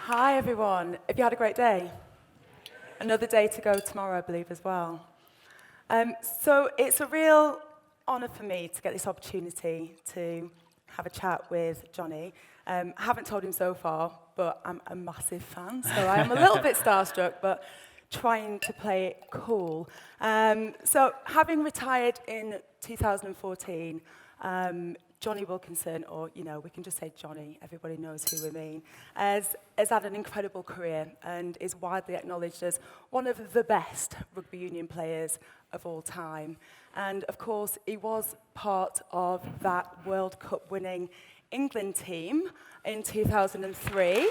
Hi, everyone. Have you had a great day? Another day to go tomorrow, I believe, as well. So it's a real honour for me to get this opportunity to have a chat with Jonny. I haven't told him so far, but I'm a massive fan, so I am a little bit starstruck, but trying to play it cool. So having retired in 2014, Jonny Wilkinson, or we can just say Jonny, everybody knows who we mean, has had an incredible career and is widely acknowledged as one of the best rugby union players of all time. And of course, he was part of that World Cup winning England team in 2003.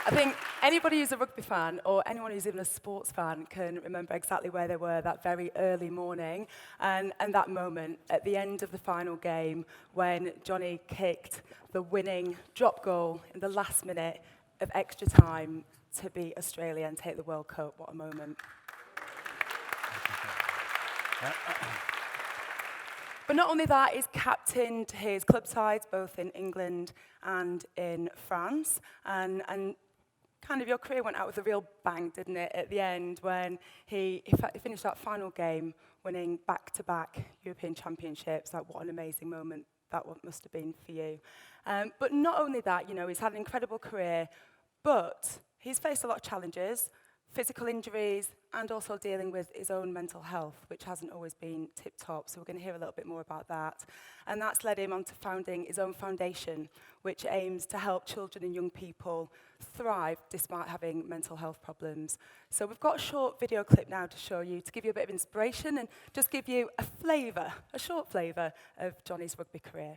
I think anybody who's a rugby fan or anyone who's even a sports fan can remember exactly where they were that very early morning and that moment at the end of the final game when Jonny kicked the winning drop goal in the last minute of extra time to beat Australia and take the World Cup. What a moment. But not only that, he's captained his club sides both in England and in France, and kind of your career went out with a real bang, didn't it, at the end when he finished that final game winning back-to-back European Championships. Like, what an amazing moment that must have been for you. But not only that, he's had an incredible career, but he's faced a lot of challenges, physical injuries, and also dealing with his own mental health, which hasn't always been tip-top. So we're going to hear a little bit more about that. And that's led him on to founding his own foundation, which aims to help children and young people thrive despite having mental health problems. So we've got a short video clip now to show you, to give you a bit of inspiration and just give you a short flavour of Jonny's rugby career.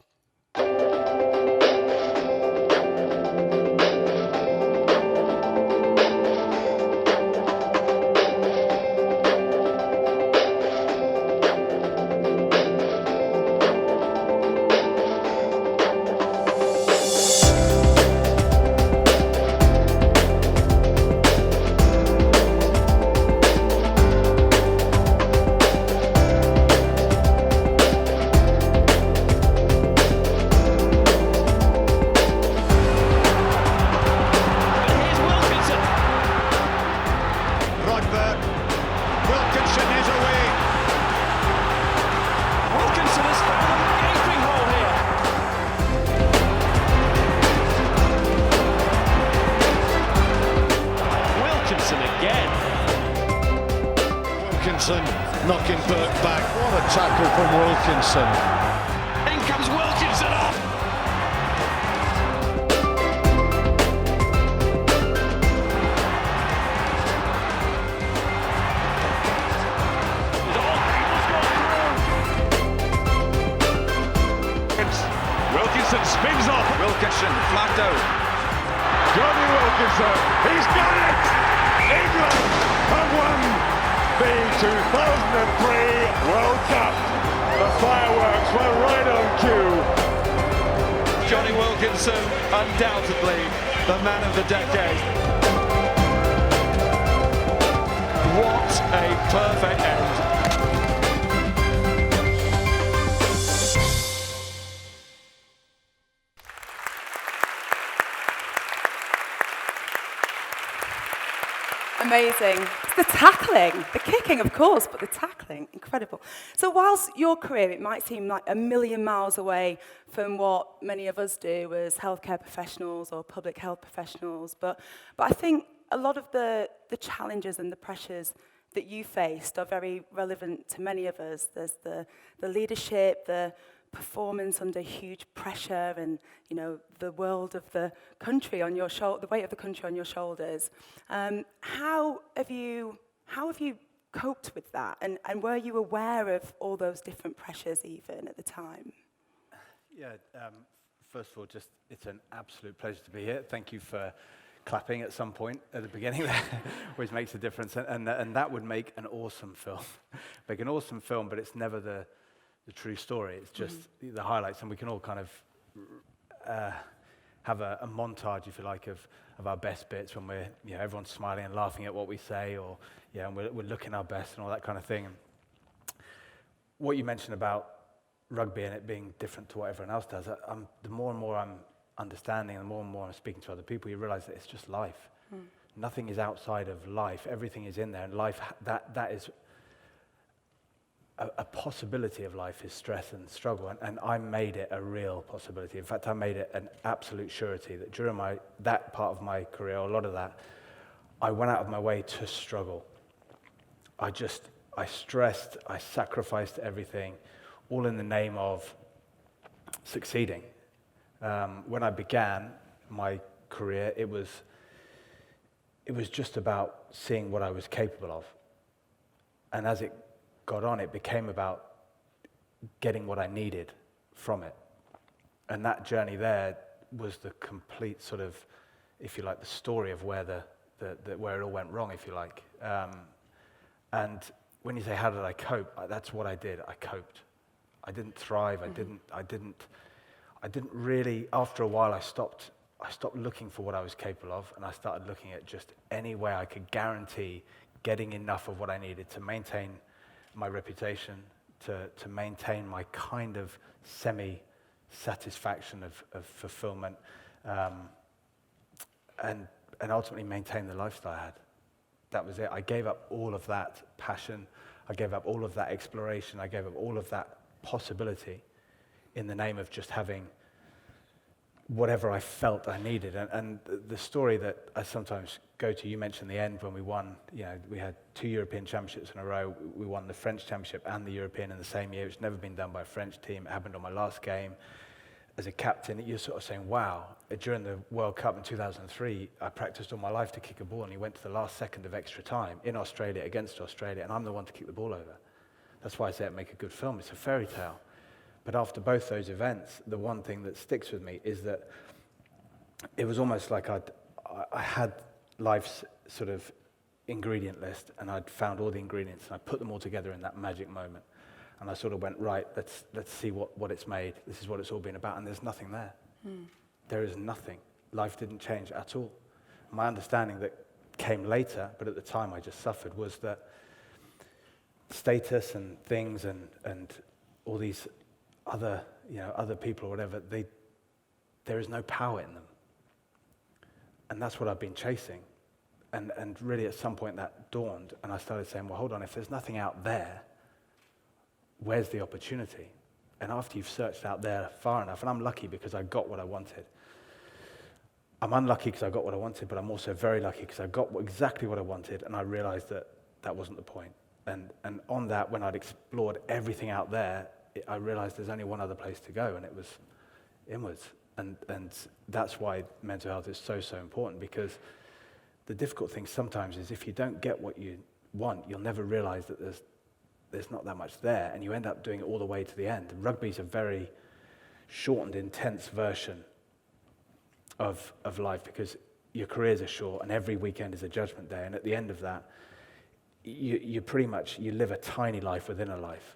Wilkinson is away. Wilkinson has found a gaping hole here. Wilkinson again. Wilkinson knocking Burke back. What a tackle from Wilkinson. In comes Wilkinson off. Wilkinson spins off. Wilkinson flagged out. Jonny Wilkinson, he's got it! England have won the 2003 World Cup. The fireworks were right on cue. Jonny Wilkinson, undoubtedly the man of the decade. What a perfect end. Amazing. It's the tackling, the kicking, of course, but the tackling, incredible. So whilst your career, it might seem like a million miles away from what many of us do as healthcare professionals or public health professionals, but I think a lot of the challenges and the pressures that you faced are very relevant to many of us. There's the leadership, the performance under huge pressure, and the world of the country on your shoulder, the weight of the country on your shoulders. How have you coped with that, and were you aware of all those different pressures even at the time? Yeah. First of all, it's an absolute pleasure to be here. Thank you for clapping at some point at the beginning there, which makes a difference, and that would make an awesome film. Make an awesome film, but it's never the true story. It's just the highlights, and we can all kind of have a montage, if you like, of our best bits when we're, everyone's smiling and laughing at what we say, or, and we're looking our best and all that kind of thing. And what you mentioned about rugby and it being different to what everyone else does, the more and more I'm understanding, and the more I'm speaking to other people, you realize that it's just life. Nothing is outside of life. Everything is in there, and life, that is a possibility of life is stress and struggle, and I made it a real possibility. In fact, I made it an absolute surety that during that part of my career, a lot of that, I went out of my way to struggle. I stressed, I sacrificed everything, all in the name of succeeding. When I began my career, it was just about seeing what I was capable of. And as it got on, it became about getting what I needed from it. And that journey there was the complete sort of, if you like, the story of where where it all went wrong, if you like. And when you say, how did I cope? That's what I did. I coped. I didn't thrive. I didn't really, after a while, I stopped looking for what I was capable of, and I started looking at just any way I could guarantee getting enough of what I needed to maintain my reputation, to maintain my kind of semi-satisfaction of fulfillment, and ultimately maintain the lifestyle I had. That was it. I gave up all of that passion. I gave up all of that exploration. I gave up all of that possibility in the name of just having whatever I felt I needed. And the story that I sometimes go to, you mentioned the end when we won, we had 2 European championships in a row. We won the French championship and the European in the same year. It's never been done by a French team. It happened on my last game. As a captain, you're sort of saying, wow. During the World Cup in 2003, I practiced all my life to kick a ball, and he went to the last second of extra time in Australia against Australia, and I'm the one to kick the ball over. That's why I say it make a good film. It's a fairy tale. But after both those events, the one thing that sticks with me is that it was almost like I had life's sort of ingredient list, and I'd found all the ingredients, and I put them all together in that magic moment. And I sort of went, right, let's see what it's made. This is what it's all been about, and there's nothing there. There is nothing. Life didn't change at all. My understanding that came later, but at the time I just suffered, was that status and things and all these other people or whatever, there is no power in them. And that's what I've been chasing. And really at some point that dawned, and I started saying, well, hold on, if there's nothing out there, where's the opportunity? And after you've searched out there far enough, and I'm lucky because I got what I wanted. I'm unlucky because I got what I wanted, but I'm also very lucky because I got exactly what I wanted, and I realized that wasn't the point. And on that, when I'd explored everything out there, I realized there's only one other place to go, and it was inwards. And that's why mental health is so, so important, because the difficult thing sometimes is if you don't get what you want, you'll never realize that there's not that much there, and you end up doing it all the way to the end. And rugby's a very shortened, intense version of life, because your careers are short, and every weekend is a judgment day, and at the end of that, you pretty much, you live a tiny life within a life,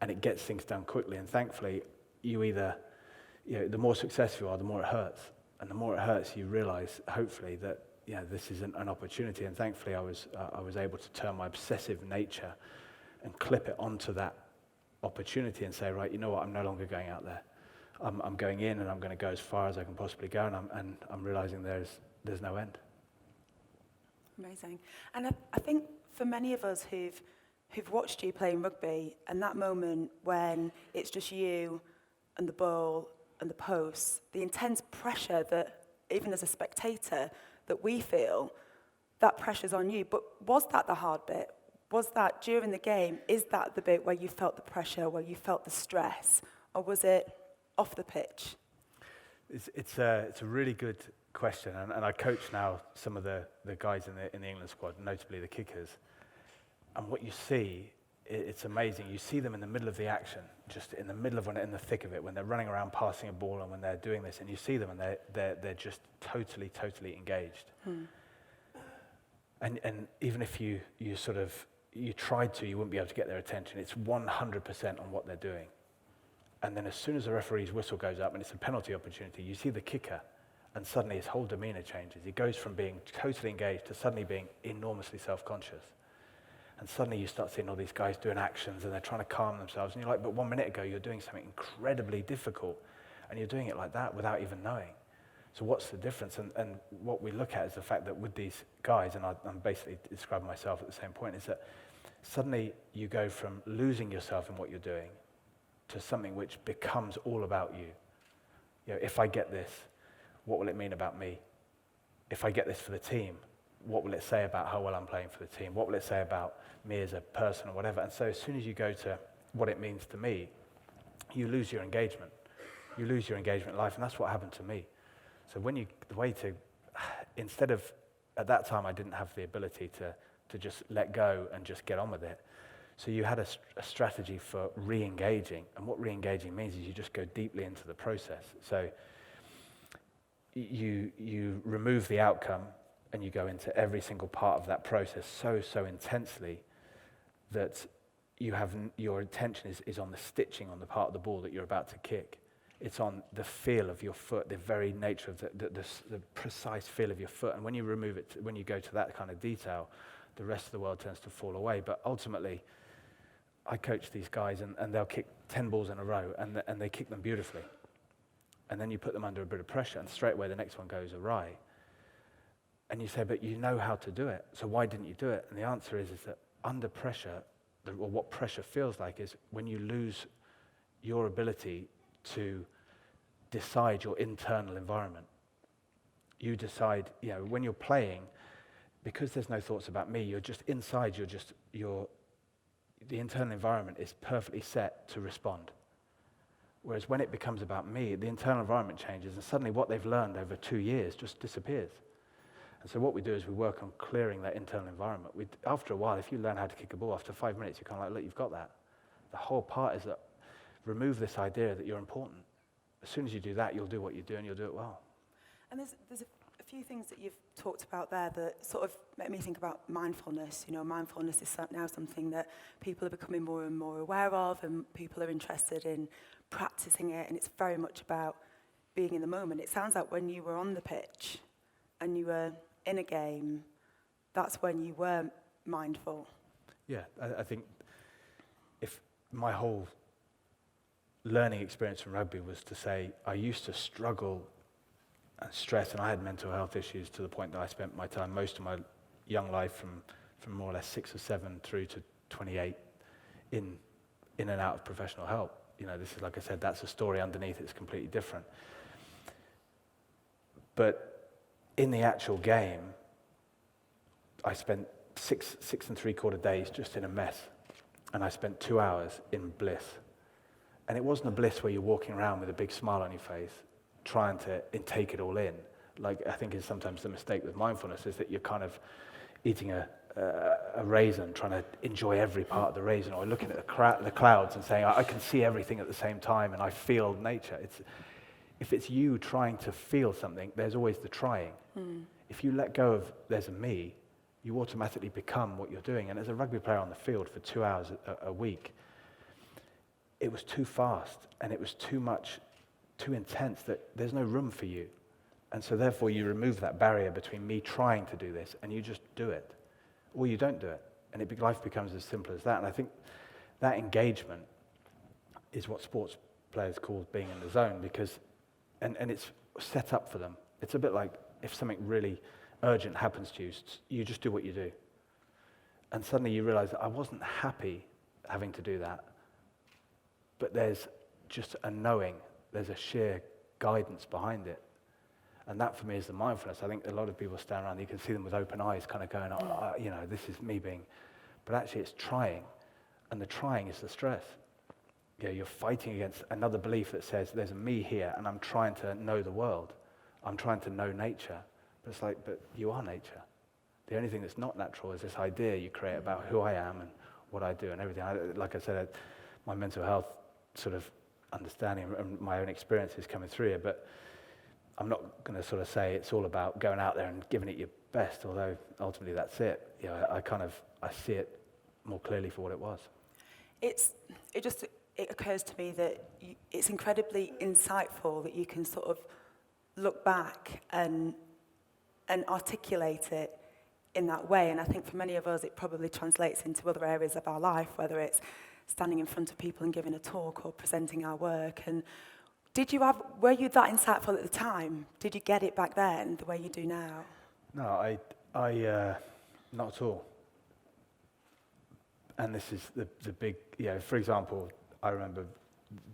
and it gets things done quickly, and thankfully, you either, the more successful you are, the more it hurts, and the more it hurts, you realize, hopefully, that this is an opportunity, and thankfully, I was able to turn my obsessive nature and clip it onto that opportunity and say, right, you know what, I'm no longer going out there. I'm going in, and I'm going to go as far as I can possibly go, and I'm realizing there's no end. Amazing. And I think for many of us who've watched you playing rugby, and that moment when it's just you and the ball and the post, the intense pressure that, even as a spectator, that we feel, that pressure's on you. But was that the hard bit? Was that during the game, is that the bit where you felt the pressure, where you felt the stress, or was it off the pitch? It's a really good question, and I coach now some of the guys in the England squad, notably the kickers, and what you see, it's amazing. You see them in the middle of the action, just in the middle of it, in the thick of it, when they're running around passing a ball, and when they're doing this, and you see them, and they're just totally engaged. And even if you tried to, you wouldn't be able to get their attention. It's 100% on what they're doing. And then as soon as the referee's whistle goes up and it's a penalty opportunity, you see the kicker And suddenly his whole demeanor changes. He goes from being totally engaged to suddenly being enormously self-conscious. And suddenly you start seeing all these guys doing actions and they're trying to calm themselves. And you're like, but 1 minute ago you're doing something incredibly difficult and you're doing it like that without even knowing. So what's the difference? And what we look at is the fact that with these guys, and I'm basically describing myself at the same point, is that suddenly you go from losing yourself in what you're doing to something which becomes all about you. You know, if I get this, what will it mean about me? If I get this for the team, what will it say about how well I'm playing for the team? What will it say about me as a person or whatever? And so as soon as you go to what it means to me, you lose your engagement. You lose your engagement in life, and that's what happened to me. So instead of, at that time I didn't have the ability to just let go and just get on with it. So you had a strategy for re-engaging, and what re-engaging means is you just go deeply into the process. So you remove the outcome and you go into every single part of that process so intensely that your attention is on the stitching on the part of the ball that you're about to kick. It's on the feel of your foot, the very nature of the precise feel of your foot. And when you remove it, when you go to that kind of detail, the rest of the world tends to fall away. But ultimately, I coach these guys and they'll kick 10 balls in a row and they kick them beautifully. And then you put them under a bit of pressure and straight away the next one goes awry. And you say, but you know how to do it, so why didn't you do it? And the answer is that under pressure, or what pressure feels like is when you lose your ability to decide your internal environment. You decide, when you're playing, because there's no thoughts about me, you're just inside, the internal environment is perfectly set to respond. Whereas when it becomes about me, the internal environment changes, and suddenly what they've learned over 2 years just disappears. And so what we do is we work on clearing that internal environment. After a while, if you learn how to kick a ball, after 5 minutes, you're kind of like, look, you've got that. The whole part is that remove this idea that you're important. As soon as you do that, you'll do what you do, and you'll do it well. And there's a few things that you've talked about there that sort of make me think about mindfulness. Mindfulness is now something that people are becoming more and more aware of, and people are interested in practicing it, and it's very much about being in the moment. It sounds like when you were on the pitch and you were in a game, that's when you were mindful. Yeah, I think if my whole learning experience from rugby was to say, I used to struggle and stress, and I had mental health issues to the point that I spent most of my young life from more or less 6 or 7 through to 28 in and out of professional help. This is, like I said, that's a story underneath, it's completely different. But in the actual game, I spent 6 3/4 days just in a mess, and I spent 2 hours in bliss. And it wasn't a bliss where you're walking around with a big smile on your face, trying to take it all in. Like I think is sometimes the mistake with mindfulness is that you're kind of eating a raisin, trying to enjoy every part of the raisin, or looking at the clouds and saying, I can see everything at the same time and I feel nature. If it's you trying to feel something, there's always the trying. If you let go of there's a me, you automatically become what you're doing. And as a rugby player on the field for 2 hours a week, it was too fast and it was too much, too intense that there's no room for you. And so therefore you remove that barrier between me trying to do this and you just do it. Or you don't do it. And life becomes as simple as that. And I think that engagement is what sports players call being in the zone, because, and it's set up for them. It's a bit like if something really urgent happens to you, you just do what you do. And suddenly you realize that I wasn't happy having to do that. But there's just a knowing, there's a sheer guidance behind it. And that for me is the mindfulness. I think a lot of people stand around, you can see them with open eyes kind of going, this is me being, but actually it's trying. And the trying is the stress. You're fighting against another belief that says there's a me here and I'm trying to know the world. I'm trying to know nature. But it's like, but you are nature. The only thing that's not natural is this idea you create about who I am and what I do and everything. Like I said, my mental health sort of understanding and my own experiences coming through here, but I'm not going to sort of say it's all about going out there and giving it your best, although ultimately that's it. I see it more clearly for what it was. It occurs to me that it's incredibly insightful that you can sort of look back and articulate it in that way. And I think for many of us, it probably translates into other areas of our life, whether it's standing in front of people and giving a talk or presenting our work. And were you that insightful at the time? Did you get it back then the way you do now? No, I not at all. And this is the big, for example, I remember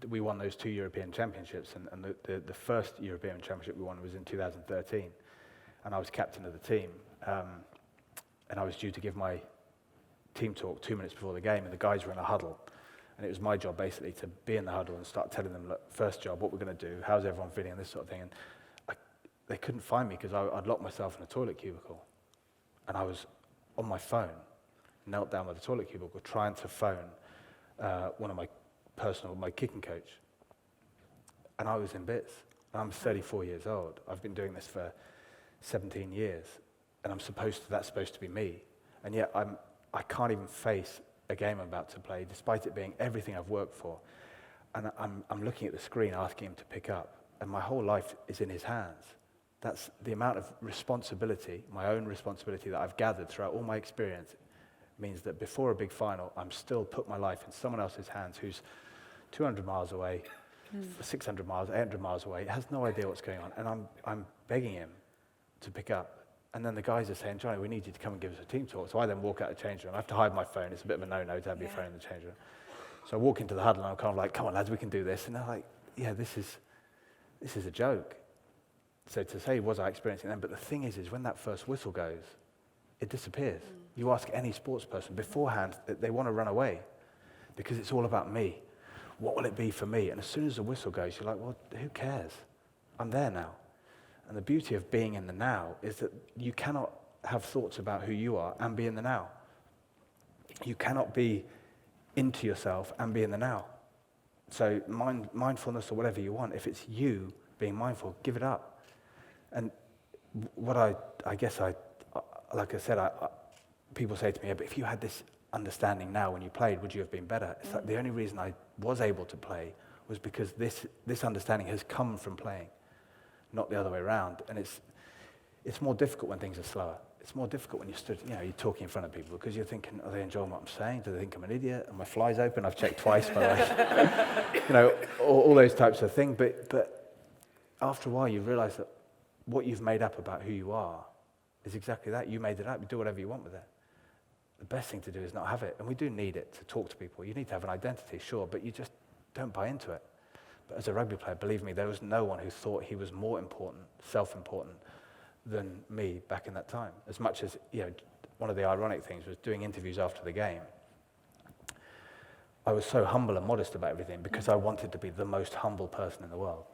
we won those 2 European Championships, and the first European Championship we won was in 2013, and I was captain of the team, and I was due to give my team talk 2 minutes before the game, and the guys were in a huddle, and it was my job basically to be in the huddle and start telling them, look, first job, what we're going to do, how's everyone feeling, and this sort of thing, and they couldn't find me because I'd locked myself in a toilet cubicle, and I was on my phone, knelt down by the toilet cubicle, trying to phone one of my kicking coach. And I was in bits. And I'm 34 years old. I've been doing this for 17 years. And that's supposed to be me. And yet I can't even face a game I'm about to play, despite it being everything I've worked for. And I'm looking at the screen, asking him to pick up. And my whole life is in his hands. That's the amount of responsibility, my own responsibility that I've gathered throughout all my experience, means that before a big final, I'm still put my life in someone else's hands who's 200 miles away, 600 miles, 800 miles away, has no idea what's going on. And I'm begging him to pick up. And then the guys are saying, Jonny, we need you to come and give us a team talk. So I then walk out of the change room. I have to hide my phone. It's a bit of a no-no to have your phone in the change room. So I walk into the huddle and I'm kind of like, come on, lads, we can do this. And they're like, yeah, this is a joke. So to say, was I experiencing them? But the thing is when that first whistle goes, it disappears. You ask any sports person beforehand, they want to run away because it's all about me. What will it be for me? And as soon as the whistle goes, you're like, well, who cares? I'm there now. And the beauty of being in the now is that you cannot have thoughts about who you are and be in the now. You cannot be into yourself and be in the now. So mindfulness or whatever you want, if it's you being mindful, give it up. And what I guess like I said, people say to me, yeah, but if you had this understanding now when you played, would you have been better? It's like the only reason I was able to play was because this understanding has come from playing, not the other way around. And it's more difficult when things are slower. It's more difficult when you're talking in front of people because you're thinking, are they enjoying what I'm saying? Do they think I'm an idiot? Are my flies open? I've checked twice, by the way. All those types of things. But after a while, you realize that what you've made up about who you are is exactly that. You made it up. You do whatever you want with it. The best thing to do is not have it. And we do need it to talk to people. You need to have an identity, sure, but you just don't buy into it. But as a rugby player, believe me, there was no one who thought he was more important, self-important, than me back in that time. As much as, one of the ironic things was doing interviews after the game. I was so humble and modest about everything because I wanted to be the most humble person in the world.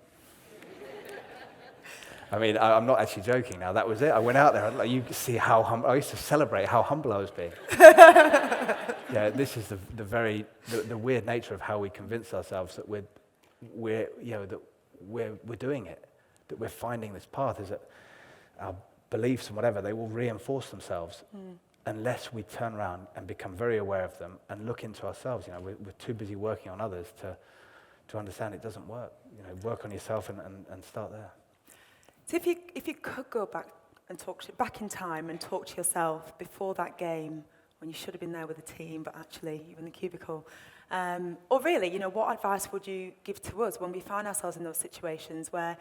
I mean, I'm not actually joking now. That was it. I went out there, you could see how humble. I used to celebrate how humble I was being. This is the weird nature of how we convince ourselves that we're doing it, that we're finding this path. Is that our beliefs and whatever, they will reinforce themselves unless we turn around and become very aware of them and look into ourselves. We're too busy working on others to understand it doesn't work. Work on yourself and start there. So if you could go back and back in time and talk to yourself before that game, when you should have been there with the team, but actually you were in the cubicle, or really, what advice would you give to us when we find ourselves in those situations where,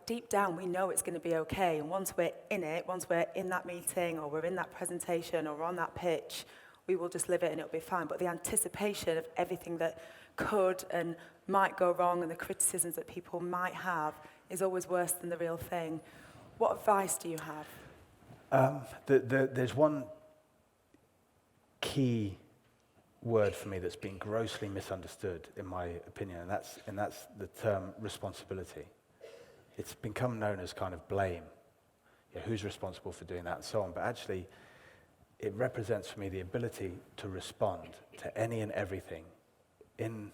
deep down we know it's going to be okay, and once we're in it, once we're in that meeting, or we're in that presentation, or on that pitch, we will just live it and it'll be fine. But the anticipation of everything that could and might go wrong and the criticisms that people might have is always worse than the real thing. What advice do you have? There's one key word for me that's been grossly misunderstood, in my opinion, and that's the term responsibility. It's become known as kind of blame. Who's responsible for doing that and so on. But actually, it represents for me the ability to respond to any and everything in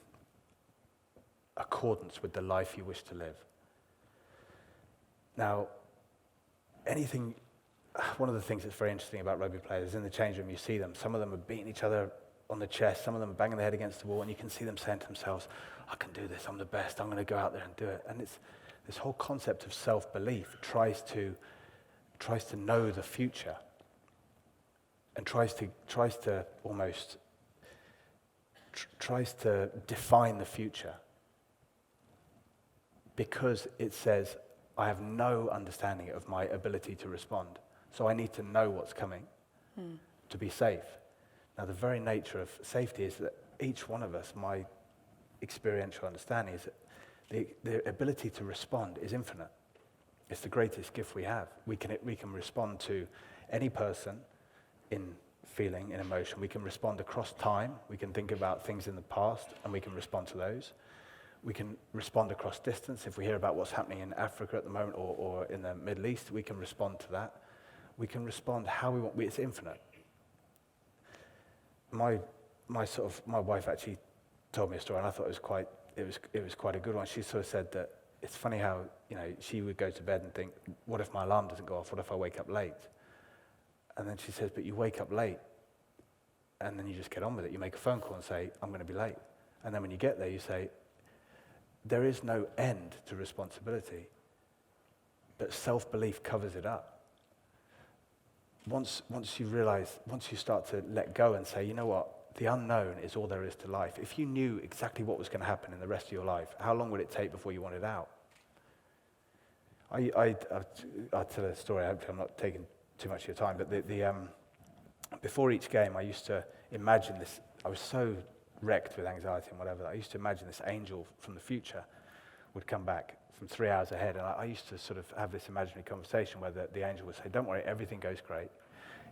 accordance with the life you wish to live. Now, one of the things that's very interesting about rugby players, in the change room you see them, some of them are beating each other on the chest, some of them are banging their head against the wall, and you can see them saying to themselves, I can do this, I'm the best, I'm going to go out there and do it. And This whole concept of self-belief tries to know the future and tries to define the future because it says, I have no understanding of my ability to respond. So I need to know what's coming to be safe. Now, the very nature of safety is that each one of us, my experiential understanding is that the ability to respond is infinite. It's the greatest gift we have. We can respond to any person in feeling, in emotion. We can respond across time. We can think about things in the past, and we can respond to those. We can respond across distance. If we hear about what's happening in Africa at the moment or in the Middle East, we can respond to that. We can respond how we want. It's infinite. My wife actually told me a story, and I thought it was quite a good one. She sort of said that it's funny how, she would go to bed and think, what if my alarm doesn't go off? What if I wake up late? And then she says, but you wake up late, and then you just get on with it. You make a phone call and say, I'm going to be late. And then when you get there, you say, there is no end to responsibility, but self-belief covers it up. Once you start to let go and say, you know what, the unknown is all there is to life. If you knew exactly what was going to happen in the rest of your life, how long would it take before you wanted out? I'll tell a story. Hopefully I'm not taking too much of your time, but before each game, I used to imagine this. I was so wrecked with anxiety and whatever. I used to imagine this angel from the future would come back from 3 hours ahead, and I used to sort of have this imaginary conversation where the angel would say, don't worry, everything goes great.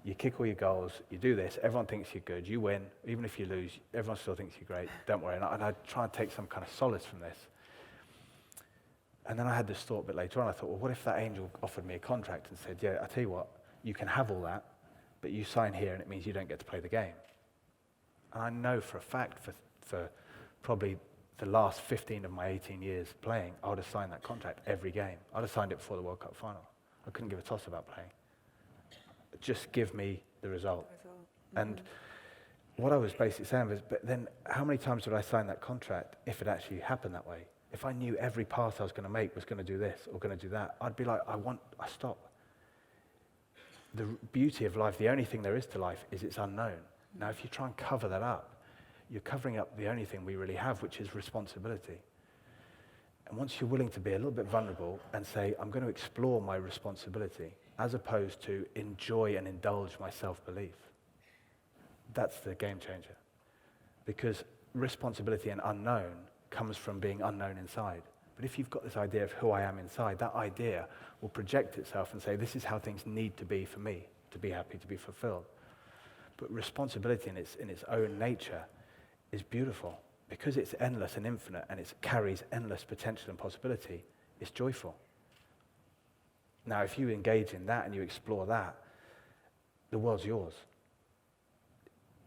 You kick all your goals, you do this, everyone thinks you're good, you win, even if you lose, everyone still thinks you're great, don't worry. And I'd try and take some kind of solace from this. And then I had this thought a bit later on, I thought, well, what if that angel offered me a contract and said, yeah, I tell you what, you can have all that, but you sign here and it means you don't get to play the game. And I know for a fact, for probably the last 15 of my 18 years playing, I would have signed that contract every game. I'd have signed it before the World Cup final. I couldn't give a toss about playing. Just give me the result. Mm-hmm. And what I was basically saying was, but then how many times would I sign that contract if it actually happened that way? If I knew every pass I was going to make was going to do this or going to do that, I'd be like, I stop. The beauty of life, the only thing there is to life is it's unknown. Now, if you try and cover that up, you're covering up the only thing we really have, which is responsibility. And once you're willing to be a little bit vulnerable and say, I'm going to explore my responsibility, as opposed to enjoy and indulge my self-belief, that's the game changer. Because responsibility and unknown comes from being unknown inside. But if you've got this idea of who I am inside, that idea will project itself and say, this is how things need to be for me, to be happy, to be fulfilled. But responsibility in its own nature is beautiful. Because it's endless and infinite and it carries endless potential and possibility, it's joyful. Now, if you engage in that and you explore that, the world's yours.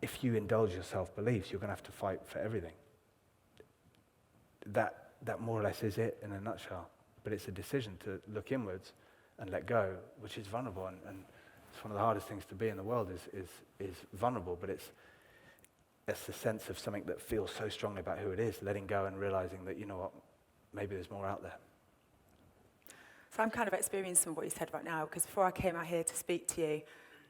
If you indulge your self-beliefs, you're going to have to fight for everything. That more or less is it in a nutshell. But it's a decision to look inwards and let go, which is vulnerable. And it's one of the hardest things to be in the world is vulnerable, but it's the sense of something that feels so strongly about who it is, letting go and realizing that, you know what, maybe there's more out there. So I'm kind of experiencing some of what you said right now, because before I came out here to speak to you,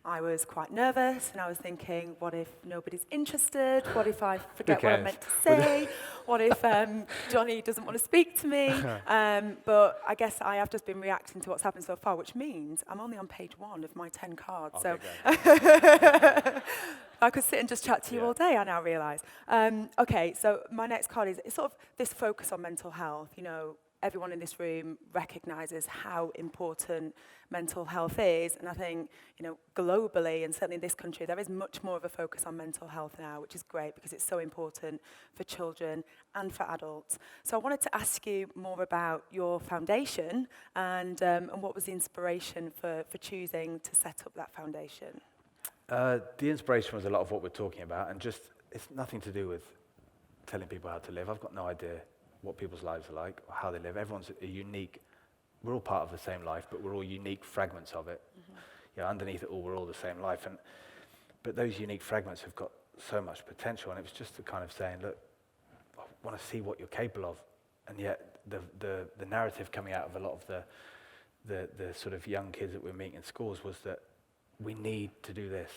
I was quite nervous, and I was thinking, what if nobody's interested? What if I forget what I meant to say? What if Jonny doesn't want to speak to me? But I guess I have just been reacting to what's happened so far, which means I'm only on page 1 of my 10 cards. So I could sit and just chat to you all day, I now realise. Okay, so my next card is sort of this focus on mental health. You know, everyone in this room recognises how important mental health is, and I think, you know, globally and certainly in this country, there is much more of a focus on mental health now, which is great because it's so important for children and for adults. So I wanted to ask you more about your foundation and what was the inspiration for choosing to set up that foundation? The inspiration was a lot of what we're talking about, and just, it's nothing to do with telling people how to live. I've got no idea what people's lives are like, or how they live. Everyone's a unique, we're all part of the same life, but we're all unique fragments of it. Mm-hmm. Yeah, underneath it all, we're all the same life. But those unique fragments have got so much potential, and it was just the kind of saying, look, I want to see what you're capable of. And yet the narrative coming out of a lot of the sort of young kids that we're meeting in schools was that we need to do this.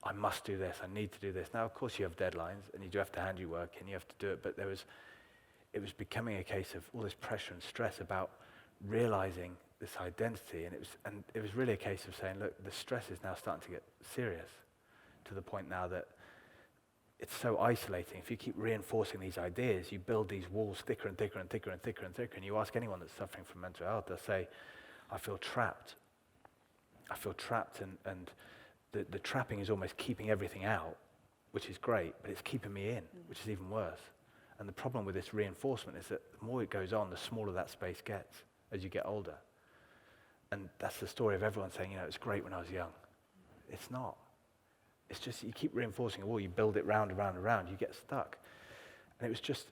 I must do this. I need to do this. Now, of course, you have deadlines, and you do have to hand your work in. You have to do it. But it was becoming a case of all this pressure and stress about realizing this identity, and it was really a case of saying, look, the stress is now starting to get serious, to the point now that it's so isolating. If you keep reinforcing these ideas, you build these walls thicker and thicker and thicker and thicker and thicker. And you ask anyone that's suffering from mental health, they'll say, I feel trapped. I feel trapped, and the trapping is almost keeping everything out, which is great, but it's keeping me in, which is even worse. And the problem with this reinforcement is that the more it goes on, the smaller that space gets as you get older. And that's the story of everyone saying, it's great when I was young. It's not. It's just you keep reinforcing a wall, you build it round and round and round, you get stuck. And it was just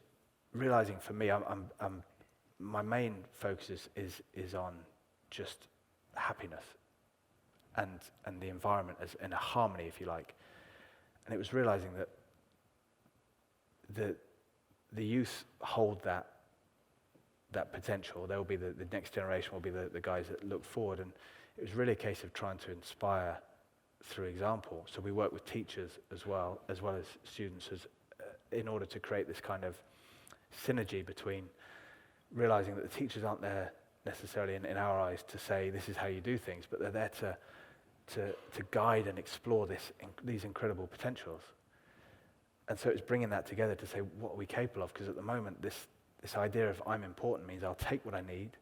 realizing for me, my main focus is on just happiness and the environment as in a harmony, if you like. And it was realizing that the youth hold that potential. There will be the next generation will be the guys that look forward, and it was really a case of trying to inspire through example. So we work with teachers as well as students in order to create this kind of synergy between realizing that the teachers aren't there necessarily in our eyes to say this is how you do things, but they're there to guide and explore these incredible potentials. And so it's bringing that together to say, what are we capable of? Because at the moment, this idea of I'm important means I'll take what I need,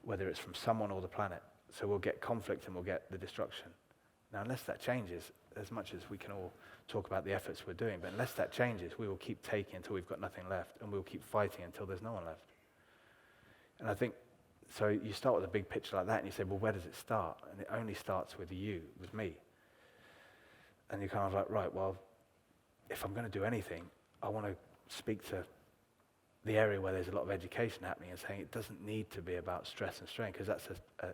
whether it's from someone or the planet. So we'll get conflict and we'll get the destruction. Now, unless that changes, as much as we can all talk about the efforts we're doing, but unless that changes, we will keep taking until we've got nothing left, and we'll keep fighting until there's no one left. And I think, so you start with a big picture like that, and you say, well, where does it start? And it only starts with you, with me. And you're kind of like, right, well, if I'm going to do anything, I want to speak to the area where there's a lot of education happening and saying it doesn't need to be about stress and strain, because that's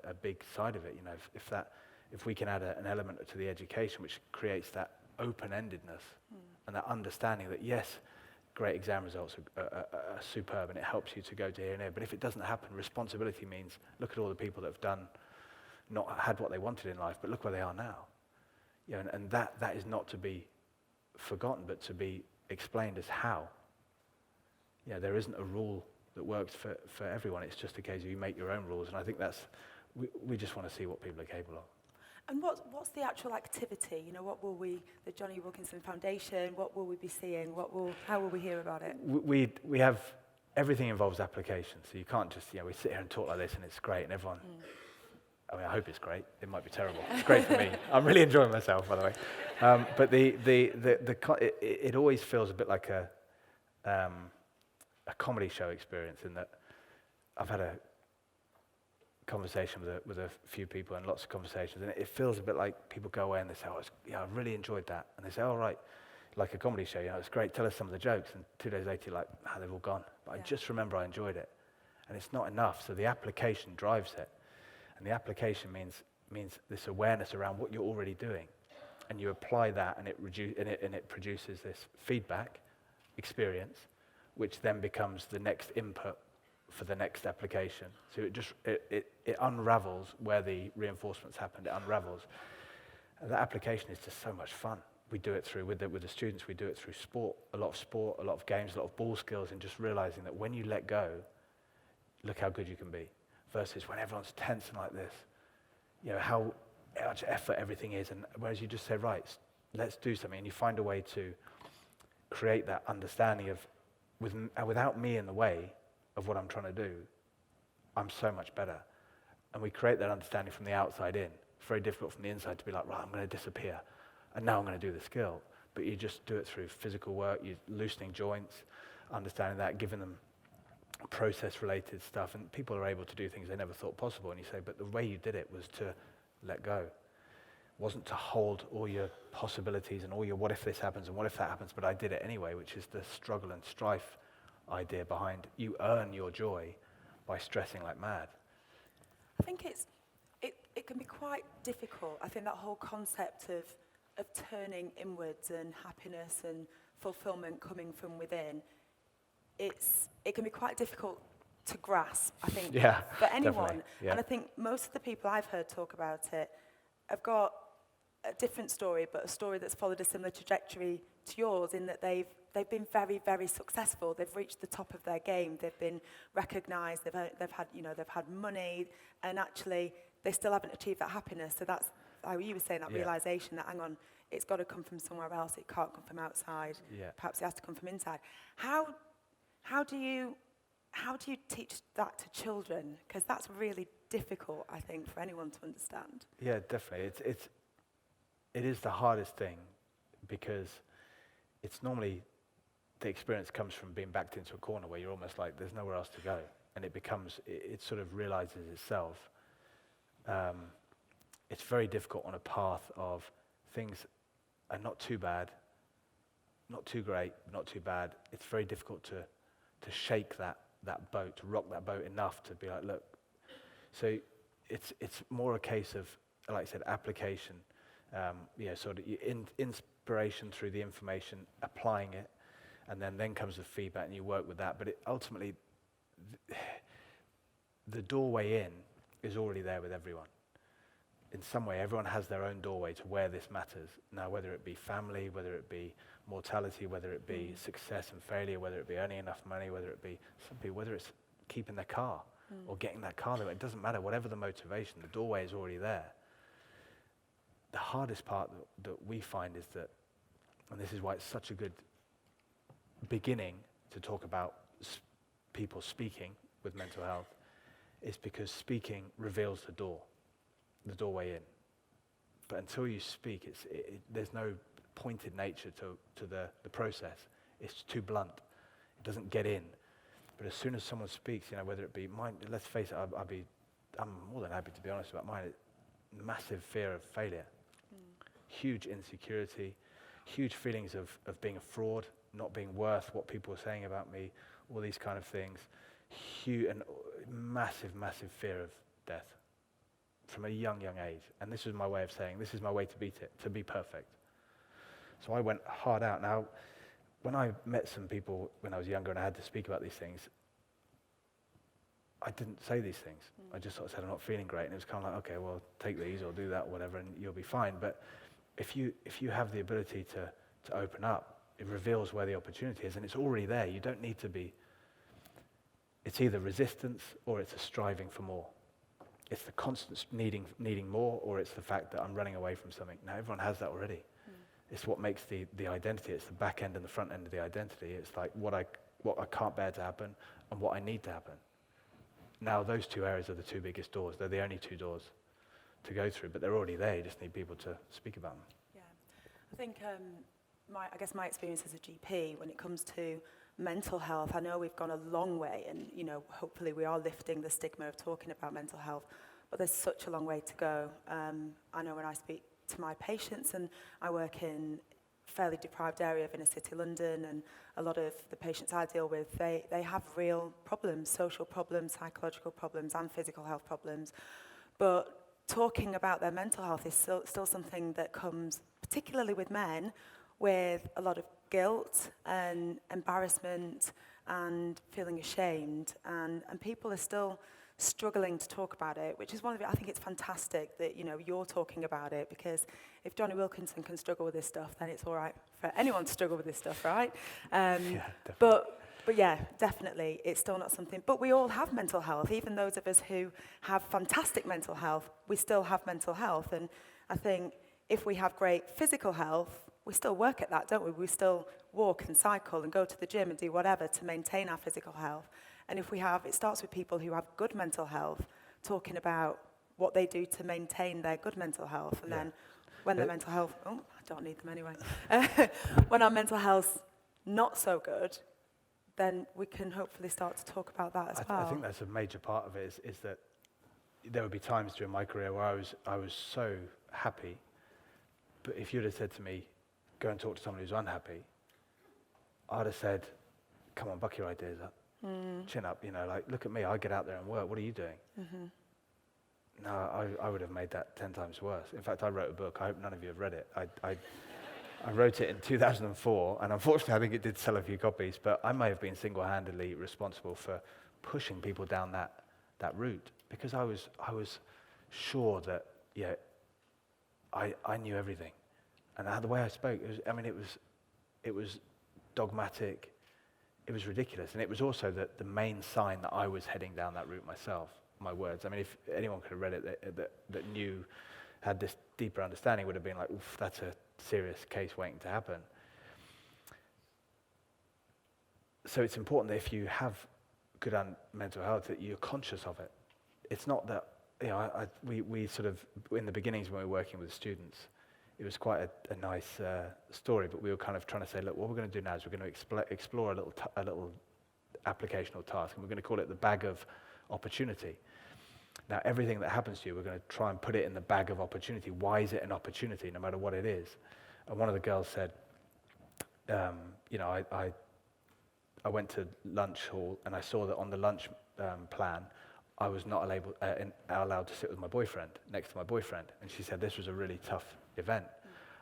a big side of it. If we can add an element to the education which creates that open-endedness and that understanding that, yes, great exam results are superb and it helps you to go to here and there, but if it doesn't happen, responsibility means look at all the people that have not had what they wanted in life, but look where they are now. And that is not to be forgotten, but to be explained as how. There isn't a rule that works for everyone. It's just a case of you make your own rules, and I think we just want to see what people are capable of. And what's the actual activity? What will the Jonny Wilkinson Foundation, what will we be seeing? How will we hear about it? We have, everything involves application, so you can't just, we sit here and talk like this and it's great and everyone, I hope it's great. It might be terrible. It's great for me. I'm really enjoying myself, by the way. But it always feels a bit like a comedy show experience, in that I've had a conversation with a few people and lots of conversations, and it feels a bit like people go away and they say, I really enjoyed that. And they say, right, like a comedy show, it's great, tell us some of the jokes. And 2 days later, you're like, they've all gone. But I just remember I enjoyed it. And it's not enough, so the application drives it. And the application means this awareness around what you're already doing. And you apply that, and it produces this feedback experience, which then becomes the next input for the next application. So it unravels where the reinforcements happened. It unravels. And that application is just so much fun. We do it through, with the students, we do it through sport, a lot of games, a lot of ball skills, and just realizing that when you let go, look how good you can be. Versus when everyone's tense and like this, how much effort everything is. And whereas you just say, right, let's do something, and you find a way to create that understanding of, without me in the way of what I'm trying to do, I'm so much better. And we create that understanding from the outside in. It's very difficult from the inside to be like, right, I'm going to disappear, and now I'm going to do the skill. But you just do it through physical work, you're loosening joints, understanding that, giving them process-related stuff, and people are able to do things they never thought possible. And you say, but the way you did it was to let go. It wasn't to hold all your possibilities and all your what if this happens and what if that happens, but I did it anyway, which is the struggle and strife idea behind you earn your joy by stressing like mad. I think it can be quite difficult. I think that whole concept of turning inwards and happiness and fulfillment coming from within, it can be quite difficult to grasp, I think, Yeah, for anyone. definitely, yeah. And I think most of the people I've heard talk about it have got a different story, but a story that's followed a similar trajectory to yours, in that they've been very, very successful. They've reached the top of their game. They've been recognised. They've had money, and actually they still haven't achieved that happiness. So that's how you were saying, that realisation that, hang on, it's got to come from somewhere else. It can't come from outside. Yeah. Perhaps it has to come from inside. How do you teach that to children? Because that's really difficult, I think, for anyone to understand. Yeah, definitely. It is the hardest thing, because it's normally the experience comes from being backed into a corner where you're almost like there's nowhere else to go, and it sort of realizes itself. It's very difficult on a path of things are not too bad, not too great, not too bad. It's very difficult to shake that boat, to rock that boat enough to be like, look. So it's more a case of, like I said, application, sort of inspiration through the information, applying it, and then comes the feedback, and you work with that. But ultimately, the doorway in is already there with everyone. In some way, everyone has their own doorway to where this matters. Now, whether it be family, whether it be mortality, whether it be success and failure, whether it be earning enough money, whether it be some people, whether it's keeping their car or getting that car there, it doesn't matter. Whatever the motivation, the doorway is already there. The hardest part that we find is that, and this is why it's such a good beginning to talk about people speaking with mental health, is because speaking reveals the doorway in. But until you speak, there's no pointed nature to the process. It's too blunt. It doesn't get in. But as soon as someone speaks, whether it be mine, let's face it, I'm more than happy to be honest about mine. Massive fear of failure, huge insecurity, huge feelings of being a fraud, not being worth what people are saying about me, all these kind of things. Huge and massive, massive fear of death from a young age. And this was my way of saying, this is my way to beat it, to be perfect. So I went hard out. Now, when I met some people when I was younger and I had to speak about these things, I didn't say these things. I just sort of said, I'm not feeling great. And it was kind of like, okay, well, take these or do that or whatever, and you'll be fine. But if you have the ability to open up, it reveals where the opportunity is, and it's already there. You don't need to be. It's either resistance or it's a striving for more. It's the constant needing more, or it's the fact that I'm running away from something. Now, everyone has that already. It's what makes the identity. It's the back end and the front end of the identity. It's like what I can't bear to happen and what I need to happen. Now, those two areas are the two biggest doors. They're the only two doors to go through, but they're already there. You just need people to speak about them. Yeah, I think my experience as a GP when it comes to mental health, I know we've gone a long way, and hopefully we are lifting the stigma of talking about mental health, but there's such a long way to go. I know when I speak to my patients, and I work in a fairly deprived area of inner city London, and a lot of the patients I deal with, they have real problems, social problems, psychological problems, and physical health problems. But talking about their mental health is still something that comes, particularly with men, with a lot of guilt and embarrassment and feeling ashamed, and people are still struggling to talk about it, which is one of it. I think it's fantastic that you're talking about it, because if Jonny Wilkinson can struggle with this stuff, then it's all right for anyone to struggle with this stuff, right? But yeah, definitely, it's still not something. But we all have mental health, even those of us who have fantastic mental health. We still have mental health, and I think if we have great physical health, we still work at that, don't we? We still walk and cycle and go to the gym and do whatever to maintain our physical health. And if it starts with people who have good mental health, talking about what they do to maintain their good mental health. And then when their mental health, I don't need them anyway. When our mental health's not so good, then we can hopefully start to talk about that as well. I think that's a major part of it, is that there would be times during my career where I was so happy, but if you'd have said to me, go and talk to someone who's unhappy, I'd have said, come on, buck your ideas up. Chin up, look at me, I get out there and work, what are you doing? No, I would have made that 10 times worse. In fact, I wrote a book, I hope none of you have read it. I wrote it in 2004, and unfortunately I think it did sell a few copies, but I may have been single-handedly responsible for pushing people down that route because I was sure that I knew everything, and the way I spoke, it was dogmatic, it was ridiculous, and it was also the main sign that I was heading down that route myself. My words. I mean, if anyone could have read it that knew, had this deeper understanding, would have been like, oof, that's a serious case waiting to happen. So it's important that if you have good mental health, that you're conscious of it. It's not that, we sort of, in the beginnings when we were working with students, it was quite a nice story, but we were kind of trying to say, look, what we're going to do now is we're going to explore a little applicational task, and we're going to call it the bag of opportunity. Now, everything that happens to you, we're going to try and put it in the bag of opportunity. Why is it an opportunity, no matter what it is? And one of the girls said, I went to lunch hall and I saw that on the lunch plan, I was not allowed to sit with my boyfriend, next to my boyfriend. And she said this was a really tough event.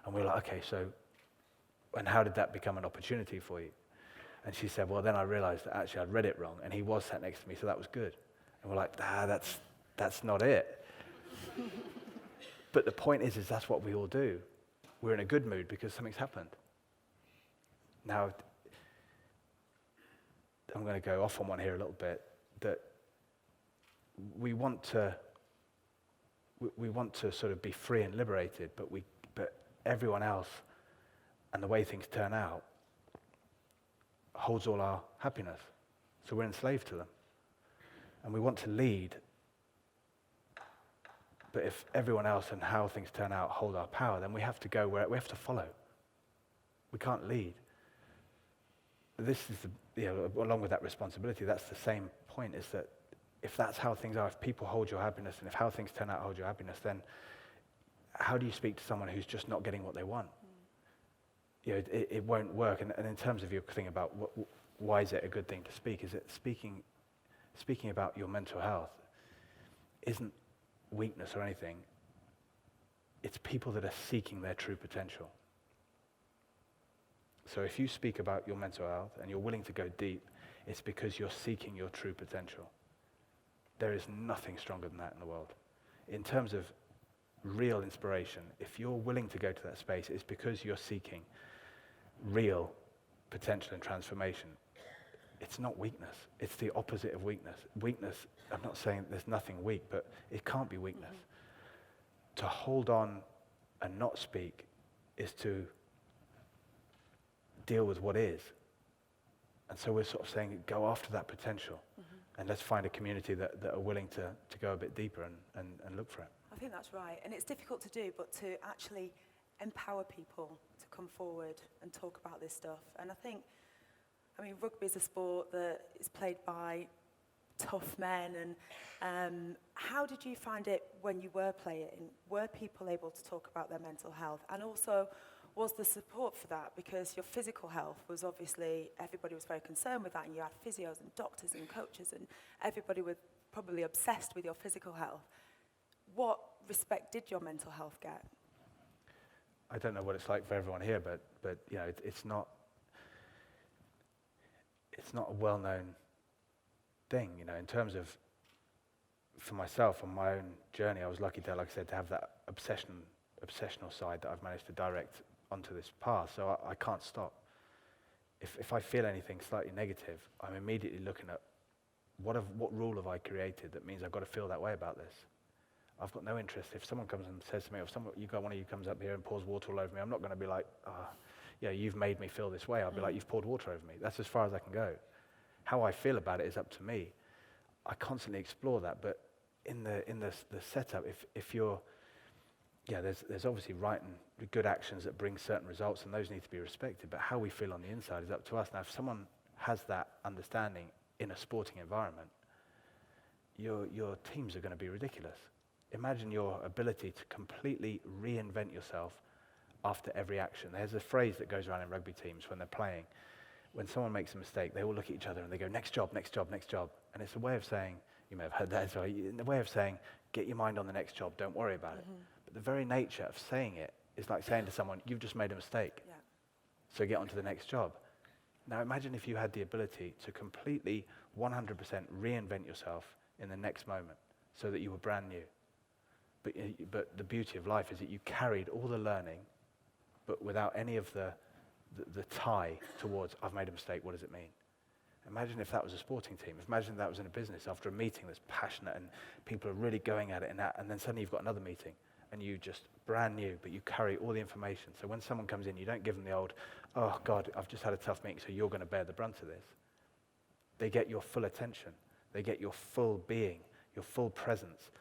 And we were like, okay, so, and how did that become an opportunity for you? And she said, well, then I realized that actually I'd read it wrong and he was sat next to me, so that was good. And we're like, that's not it. But the point is that's what we all do. We're in a good mood because something's happened. Now, I'm going to go off on one here a little bit, that we want to sort of be free and liberated, but everyone else and the way things turn out holds all our happiness. So we're enslaved to them. And we want to lead, but if everyone else and how things turn out hold our power, then we have to go where we have to follow. We can't lead. This is, along with that responsibility, that's the same point, is that if that's how things are, if people hold your happiness, and if how things turn out hold your happiness, then how do you speak to someone who's just not getting what they want? It won't work. And in terms of your thing about why is it a good thing to speak, is it speaking about your mental health isn't weakness or anything. It's people that are seeking their true potential. So if you speak about your mental health and you're willing to go deep, it's because you're seeking your true potential. There is nothing stronger than that in the world. In terms of real inspiration, if you're willing to go to that space, it's because you're seeking real potential and transformation. It's not weakness. It's the opposite of weakness. Weakness, I'm not saying there's nothing weak, but it can't be weakness. Mm-hmm. To hold on and not speak is to deal with what is. And so we're sort of saying, go after that potential. Mm-hmm. And let's find a community that are willing to go a bit deeper and look for it. I think that's right. And it's difficult to do, but to actually empower people to come forward and talk about this stuff. And I mean, rugby is a sport that is played by tough men. And how did you find it when you were playing? Were people able to talk about their mental health? And also, was the support for that? Because your physical health was obviously, everybody was very concerned with that, and you had physios and doctors and coaches, and everybody was probably obsessed with your physical health. What respect did your mental health get? I don't know what it's like for everyone here, but it's not a well-known thing, in terms of, for myself, on my own journey, I was lucky to, like I said, to have that obsessional side that I've managed to direct onto this path, so I can't stop. If I feel anything slightly negative, I'm immediately looking at what rule have I created that means I've got to feel that way about this. I've got no interest. If someone comes and says to me, or one of you comes up here and pours water all over me, I'm not going to be like, you've made me feel this way. I'll be like, you've poured water over me. That's as far as I can go. How I feel about it is up to me. I constantly explore that, but in the setup, if you're, there's obviously right and good actions that bring certain results, and those need to be respected, but how we feel on the inside is up to us. Now, if someone has that understanding in a sporting environment, your teams are going to be ridiculous. Imagine your ability to completely reinvent yourself after every action. There's a phrase that goes around in rugby teams when they're playing. When someone makes a mistake, they all look at each other and they go, next job, next job, next job. And it's a way of saying, you may have heard that as well, in the way of saying, get your mind on the next job, don't worry about it. But the very nature of saying it is like saying to someone, you've just made a mistake, so get on to the next job. Now imagine if you had the ability to completely 100% reinvent yourself in the next moment so that you were brand new. But the beauty of life is that you carried all the learning, but without any of the tie towards, I've made a mistake, what does it mean? Imagine if that was a sporting team. Imagine that was in a business after a meeting that's passionate and people are really going at it and then suddenly you've got another meeting and you just brand new, but you carry all the information. So when someone comes in, you don't give them the old, oh God, I've just had a tough meeting, so you're going to bear the brunt of this. They get your full attention. They get your full being, your full presence,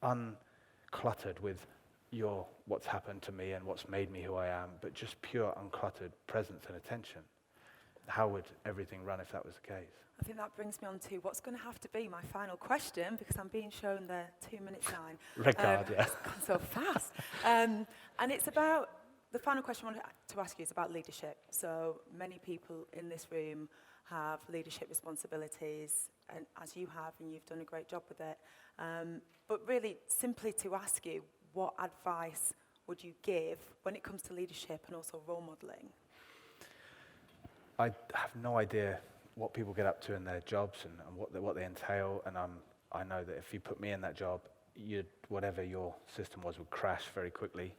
uncluttered with your what's happened to me and what's made me who I am, but just pure uncluttered presence and attention. How would everything run if that was the case? I think that brings me on to what's going to have to be my final question, because I'm being shown the 2-minute sign. Red card, yeah. It's gone so fast. And it's about, the final question I wanted to ask you is about leadership. So many people in this room have leadership responsibilities, and as you have, and you've done a great job with it. But really, simply to ask you, what advice would you give when it comes to leadership and also role modeling? I have no idea what people get up to in their jobs and what they entail, and I know that if you put me in that job, whatever your system was would crash very quickly.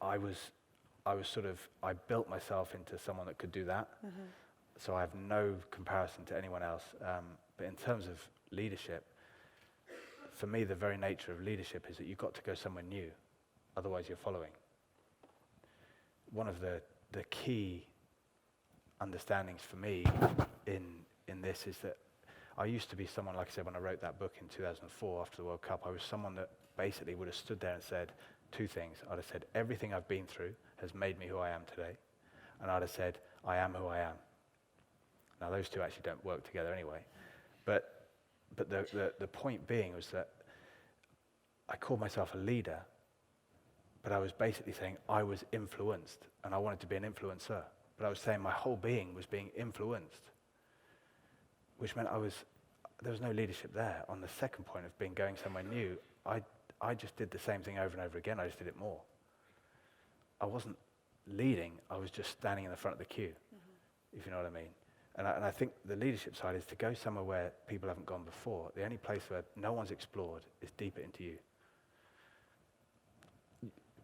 I built myself into someone that could do that, so I have no comparison to anyone else. But in terms of leadership, for me, the very nature of leadership is that you've got to go somewhere new, otherwise you're following. One of the key understandings for me in this is that I used to be someone, like I said, when I wrote that book in 2004 after the World Cup, I was someone that basically would have stood there and said two things. I'd have said, everything I've been through has made me who I am today. And I'd have said, I am who I am. Now, those two actually don't work together anyway. But the point being was that I called myself a leader, but I was basically saying I was influenced, and I wanted to be an influencer. But I was saying my whole being was being influenced, which meant there was no leadership there. On the second point of going somewhere new, I just did the same thing over and over again. I just did it more. I wasn't leading. I was just standing in the front of the queue, if you know what I mean. And I think the leadership side is to go somewhere where people haven't gone before. The only place where no one's explored is deeper into you.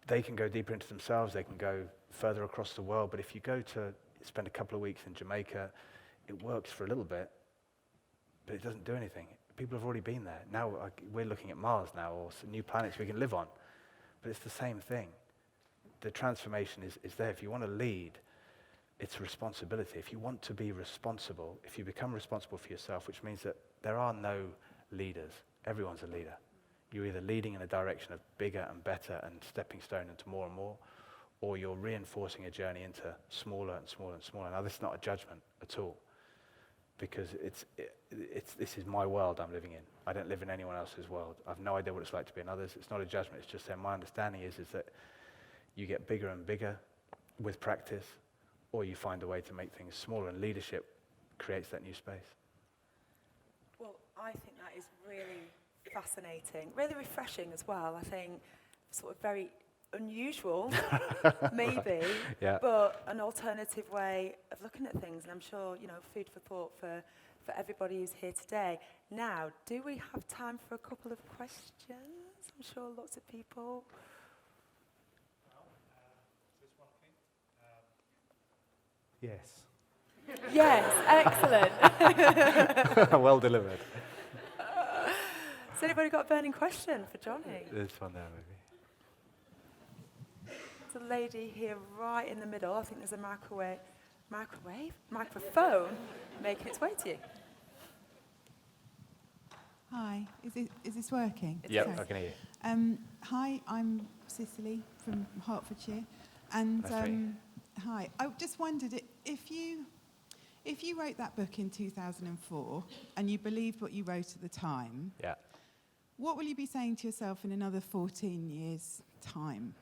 They can go deeper into themselves, they can go further across the world, but if you go to spend a couple of weeks in Jamaica, it works for a little bit, but it doesn't do anything. People have already been there. Now we're looking at Mars now, or some new planets we can live on, but it's the same thing. The transformation is there. If you want to lead, it's responsibility. If you want to be responsible, if you become responsible for yourself, which means that there are no leaders, everyone's a leader. You're either leading in a direction of bigger and better and stepping stone into more and more, or you're reinforcing a journey into smaller and smaller and smaller. Now, this is not a judgment at all, because this is my world I'm living in. I don't live in anyone else's world. I've no idea what it's like to be in others. It's not a judgment. It's just that my understanding is that you get bigger and bigger with practice, or you find a way to make things smaller, and leadership creates that new space. Well, I think that is really fascinating, really refreshing as well. I think sort of very unusual, maybe, Yeah. but an alternative way of looking at things. And I'm sure, food for thought for everybody who's here today. Now, do we have time for a couple of questions? I'm sure lots of people. Yes. Yes, excellent. Well delivered. Has anybody got a burning question for Jonny? This one there, maybe. There's a lady here right in the middle. I think there's a microphone making its way to you. Hi, is this working? Yep, I can hear you. Hi, I'm Cicely from Hertfordshire, and Nice to meet you. hi. I just wondered if you wrote that book in 2004 and you believed what you wrote at the time. Yeah. What will you be saying to yourself in another 14 years' time,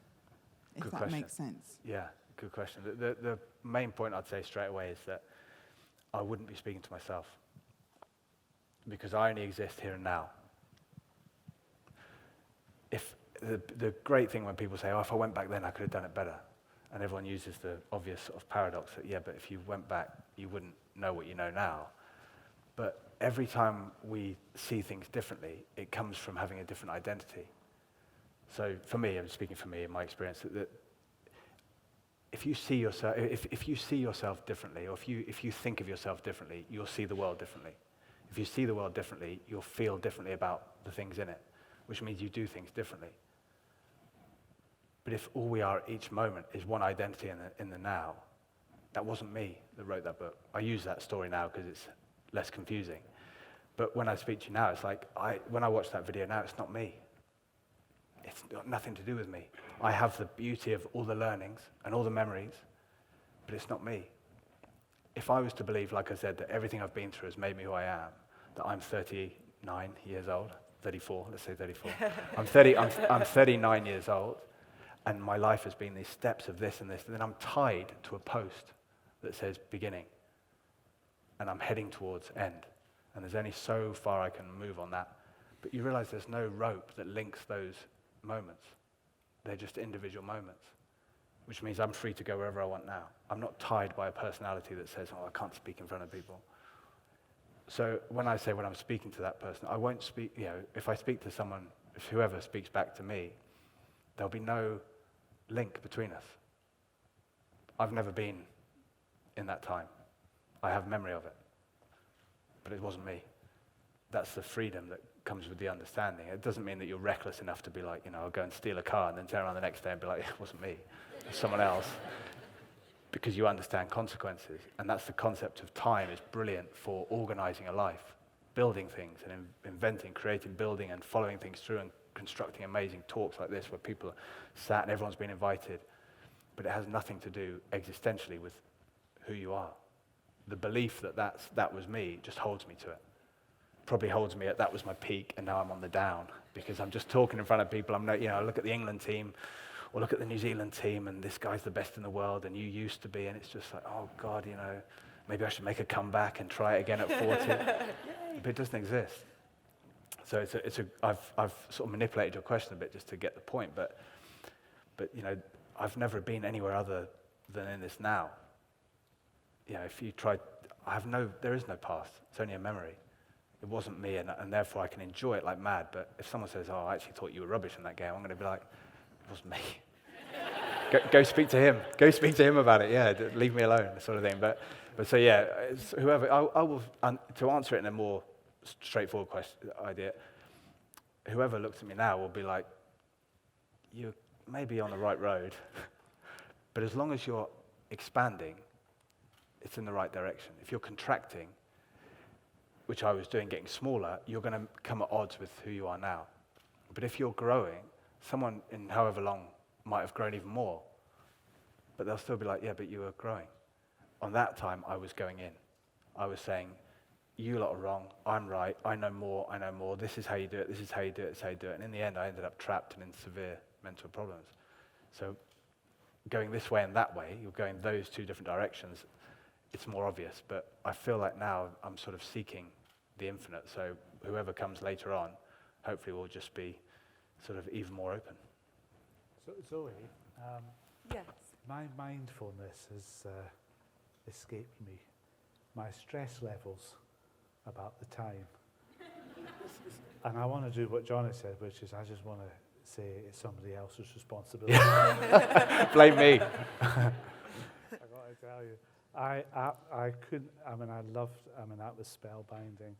if Good that question. makes sense? Yeah, good question. The main point I'd say straight away is that I wouldn't be speaking to myself, because I only exist here and now. If the great thing when people say, oh, if I went back then, I could have done it better. And everyone uses the obvious sort of paradox that, yeah, but if you went back, you wouldn't know what you know now. But every time we see things differently, it comes from having a different identity. So for me, I'm speaking for me in my experience, that if you see yourself, if you see yourself differently, or if you think of yourself differently, you'll see the world differently. If you see the world differently, you'll feel differently about the things in it, which means you do things differently. But if all we are at each moment is one identity in the now, that wasn't me that wrote that book. I use that story now because it's less confusing. But when I speak to you now, it's like, when I watch that video now, it's not me. It's got nothing to do with me. I have the beauty of all the learnings and all the memories, but it's not me. If I was to believe, like I said, that everything I've been through has made me who I am, that I'm 39 years old, 34, let's say 34. I'm 39 years old, and my life has been these steps of this and this, and then I'm tied to a post that says beginning, and I'm heading towards end, and there's only so far I can move on that. But you realize there's no rope that links those moments. They're just individual moments, which means I'm free to go wherever I want now. I'm not tied by a personality that says, oh, I can't speak in front of people. So when I'm speaking to that person, I won't speak, if I speak to someone, if whoever speaks back to me, there'll be no link between us. I've never been in that time. I have memory of it, but it wasn't me. That's the freedom that comes with the understanding. It doesn't mean that you're reckless enough to be like, I'll go and steal a car and then turn around the next day and be like, it wasn't me, it was someone else. Because you understand consequences. And that's the concept of time is brilliant for organizing a life, building things and inventing, creating, building and following things through and constructing amazing talks like this where people are sat and everyone's been invited. But it has nothing to do existentially with who you are. The belief that was me just holds me to it. Probably holds me at that was my peak and now I'm on the down because I'm just talking in front of people. I look at the England team or look at the New Zealand team and this guy's the best in the world and you used to be, and it's just like, oh God, maybe I should make a comeback and try it again at 40. But it doesn't exist. So I've sort of manipulated your question a bit just to get the point, but I've never been anywhere other than in this now. If you try, there is no past. It's only a memory. It wasn't me, and therefore I can enjoy it like mad. But if someone says, oh, I actually thought you were rubbish in that game, I'm going to be like, it wasn't me. Go speak to him. Go speak to him about it. Yeah, leave me alone, sort of thing. But so yeah, it's whoever, I will, to answer it in a more straightforward idea, whoever looks at me now will be like, you may be on the right road, but as long as you're expanding, it's in the right direction. If you're contracting, which I was doing, getting smaller, you're going to come at odds with who you are now. But if you're growing, someone in however long might have grown even more, but they'll still be like, yeah, but you were growing. On that time, I was going in. I was saying, you lot are wrong, I'm right, I know more, this is how you do it, this is how you do it, this is how you do it. And in the end, I ended up trapped and in severe mental problems. So going this way and that way, you're going those two different directions, it's more obvious, but I feel like now I'm sort of seeking the infinite, so whoever comes later on, hopefully will just be sort of even more open. So Zoe, Yes. my mindfulness has escaped me. My stress levels about the time. And I want to do what Jonny said, which is I just want to say it's somebody else's responsibility. Blame me. I got to tell you. I couldn't, that was spellbinding.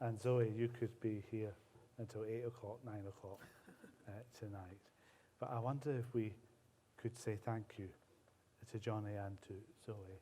And Zoe, you could be here until 8 o'clock, 9 o'clock tonight. But I wonder if we could say thank you to Jonny and to Zoe